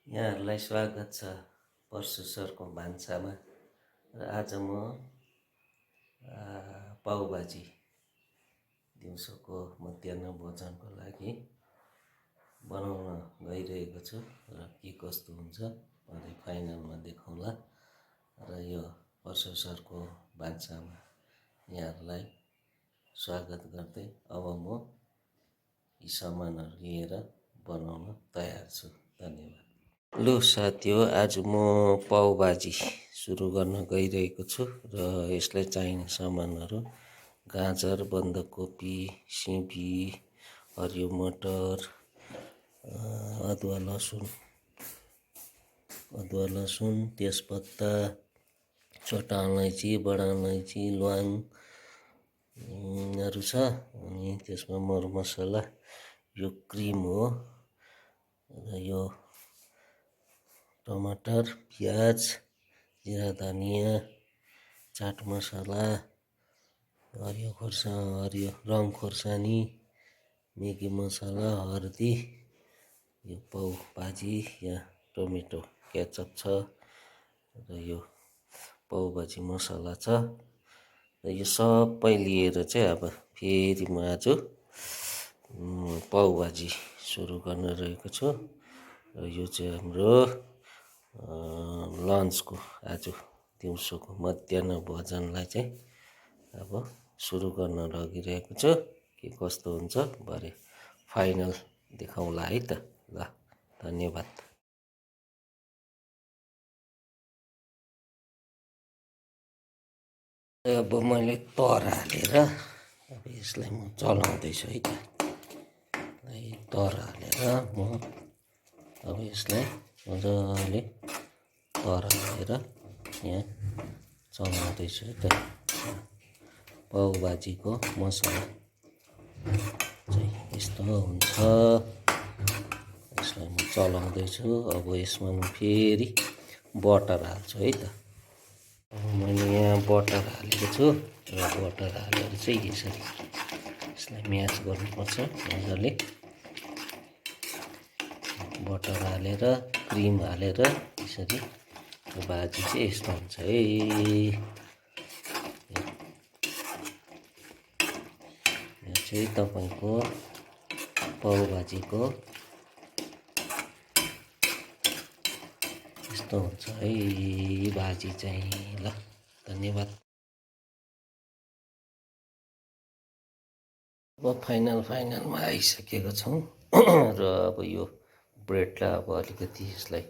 यहाँहरूलाई स्वागत छ परशु सरको भान्सामा। र आज म पाउभाजी दिउँसोको मध्याह्न भोजनको लागि बनाउन गइरहेको छु र के कस्तो हुन्छ भने फाइनलमा देखाउँला। र यो परशु सरको भान्सामा यहाँहरूलाई स्वागत गर्दै अब म यी सामानहरू लिएर बनाउन तयार छु। धन्यवाद। लु साथीहो, आज म पाउभाजी सुरु गर्न गइरहेको छु र यसलाई चाहिने सामानहरू गाजर, बन्दाकोपी, सिमी, हरियो मटर, अदुवा लसुन, तेजपत्ता, छोटा अलैँची, बडा अलैँची, ल्वाङहरू छ। अनि त्यसमा मरमसला, यो क्रिम हो र यो टमाटर, प्याज, जिरा धनिया, चाट मसला, हरियो रङ खोर्सानी, मेगी मसला, हर्दी, यो पाउभाजी या टमेटो केचप छ र यो पाउभाजी मसला छ। र यो सबै लिएर चाहिँ अब फेरि म आज पाउभाजी सुरु गर्न रहेको छु। र यो चाहिँ हाम्रो लन्चको आज दिउँसोको मध्याह्न भोजनलाई चाहिँ अब सुरु गर्न लागिरहेको छु। के कस्तो हुन्छ भरे फाइनल देखाउँला है त। ल, धन्यवाद। अब मैले तर हालेर अब यसलाई म चलाउँदैछु है त। तर हालेर म अब यसलाई मजाले तर हालेर यहाँ चलाउँदैछु है त। पाउभाजीको मसला चाहिँ यस्तो हुन्छ। यसलाई म चलाउँदैछु। अब यसमा म फेरि बटर हाल्छु है त। अब मैले यहाँ बटर हालेको छु र बटर हालेर चाहिँ यसरी यसलाई म्यास गर्नुपर्छ मजाले। बटर हालेर क्रिम हालेर यसरी भाजी चाहिँ यस्तो हुन्छ है। यो चाहिँ तपाईँको पाउभाजीको यस्तो हुन्छ है भाजी चाहिँ। ल, धन्यवाद। अब फाइनलमा आइसकेको छौँ र अब यो ब्रेडलाई अब अलिकति यसलाई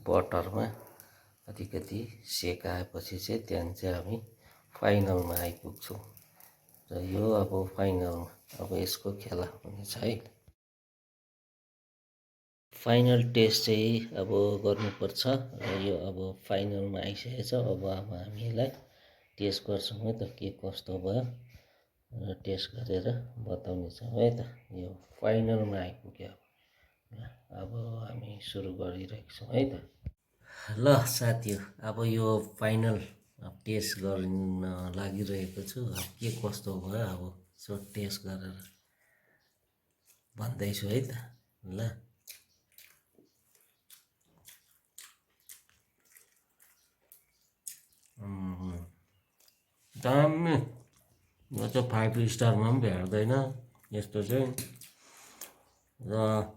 बटरमा अलिकति सेकाएपछि चाहिँ त्यहाँदेखि चाहिँ हामी फाइनलमा आइपुग्छौँ। र यो अब फाइनलमा अब यसको खेला हुनेछ है। फाइनल टेस्ट चाहिँ अब गर्नुपर्छ र यो अब फाइनलमा आइसकेको छ। अब हामीलाई टेस्ट गर्छौँ है त के कस्तो भयो र टेस्ट गरेर बताउनेछौँ है त। यो फाइनलमा आइपुग्यो। अब हामी सुरु गरिरहेको छौँ है त। ल साथीहो, अब यो फाइनल टेस्ट गर्न लागिरहेको छु। अब के कस्तो भयो अब सो टेस्ट गरेर भन्दैछु है त। ल, दामी। यो चाहिँ 5 स्टारमा पनि भेट्दैन यस्तो चाहिँ। र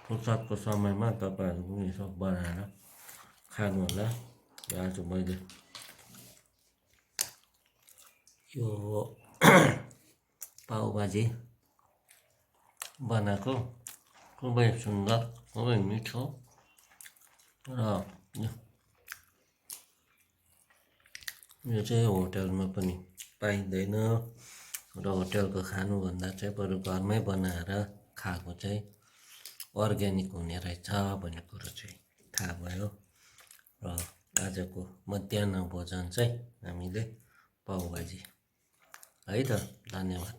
फुर्सदको समयमा तपाईँहरू पनि यसो बनाएर खानु होला। आज मैले यो पाउभाजी बनाएको खुबै सुन्दर, खुबै मिठो र यो चाहिँ होटलमा पनि पाइँदैन र होटलको खानुभन्दा चाहिँ बरु घरमै बनाएर खाएको चाहिँ अर्ग्यानिक हुने रहेछ भन्ने कुरो चाहिँ थाहा भयो। र आजको मध्याह्न भोजन चाहिँ हामीले पाउभाजी है त। धन्यवाद।